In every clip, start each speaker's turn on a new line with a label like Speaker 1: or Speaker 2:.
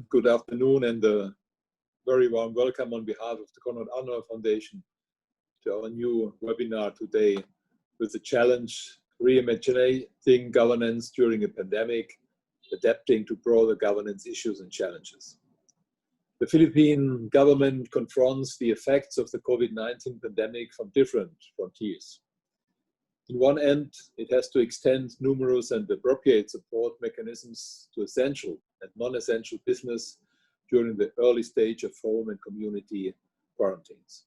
Speaker 1: Good afternoon and a very warm welcome on behalf of the Konrad Adenauer Foundation to our new webinar today with the challenge Reimagining Governance During a Pandemic, Adapting to Broader Governance Issues and Challenges. The Philippine government confronts the effects of the COVID-19 pandemic from different frontiers. On one end, it has to extend numerous and appropriate support mechanisms to essential and non-essential business during the early stage of home and community quarantines.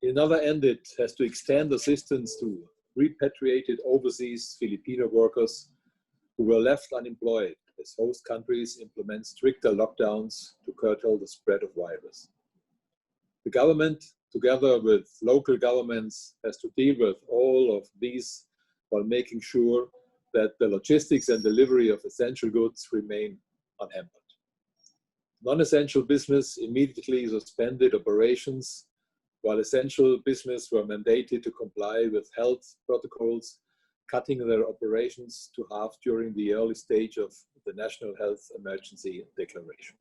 Speaker 1: On another end, it has to extend assistance to repatriated overseas Filipino workers who were left unemployed as host countries implement stricter lockdowns to curtail the spread of virus. The government, together with local governments, has to deal with all of these while making sure that the logistics and delivery of essential goods remain unhampered. Non-essential business immediately suspended operations, while essential business were mandated to comply with health protocols, cutting their operations to half during the early stage of the National Health Emergency Declaration.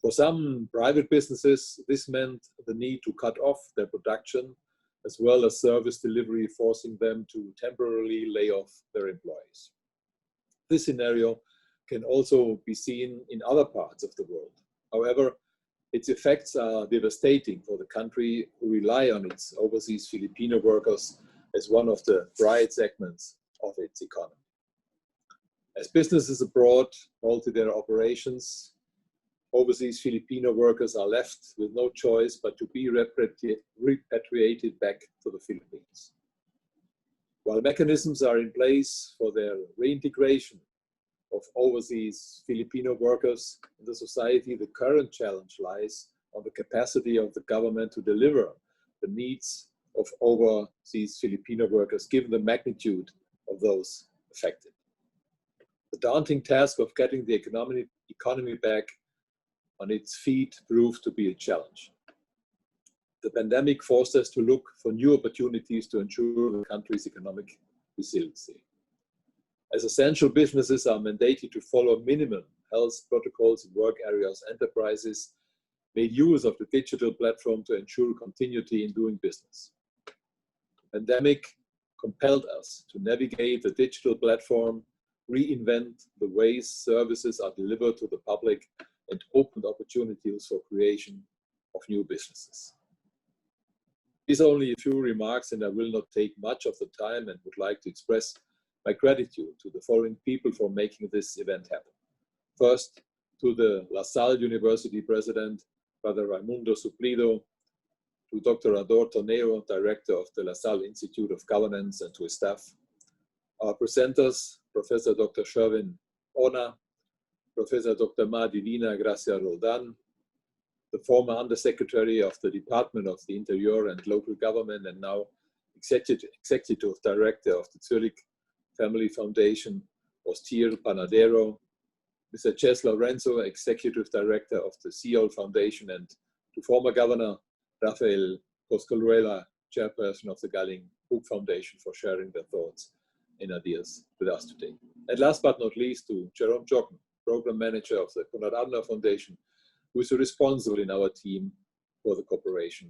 Speaker 1: For some private businesses, this meant the need to cut off their production as well as service delivery, forcing them to temporarily lay off their employees. This scenario can also be seen in other parts of the world. However, its effects are devastating for the country who rely on its overseas Filipino workers as one of the bright segments of its economy. As businesses abroad alter their operations, overseas Filipino workers are left with no choice but to be repatriated back to the Philippines. While mechanisms are in place for their reintegration of overseas Filipino workers in the society, the current challenge lies on the capacity of the government to deliver the needs of overseas Filipino workers, given the magnitude of those affected. The daunting task of getting the economy back on its feet proved to be a challenge. The pandemic forced us to look for new opportunities to ensure the country's economic resiliency. As essential businesses are mandated to follow minimum health protocols in work areas, enterprises made use of the digital platform to ensure continuity in doing business. The pandemic compelled us to navigate the digital platform, reinvent the ways services are delivered to the public, and opened opportunities for creation of new businesses. These are only a few remarks, and I will not take much of the time, and would like to express my gratitude to the following people for making this event happen. First, to the Salle University President, Father Raimundo Suplido, to Dr. Ador Toneo, Director of the Salle Institute of Governance, and to his staff. Our presenters, Professor Dr. Sherwin Ona, Professor Dr. Ma Divina Gracia Roldan, the former Undersecretary of the Department of the Interior and Local Government and now Executive Director of the Zurich Family Foundation, Ostier Panadero, Mr. Ches Lorenzo, Executive Director of the Seoul Foundation, and to former Governor Rafael Coscolruela, Chairperson of the Galing Pook Foundation, for sharing their thoughts and ideas with us today. And last but not least, to Jerome Jochen, Program Manager of the Konrad Adenauer Foundation, who is responsible in our team for the cooperation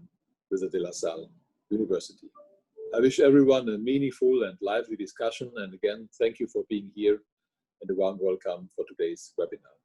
Speaker 1: with the De La Salle University. I wish everyone a meaningful and lively discussion, and again, thank you for being here and a warm welcome for today's webinar.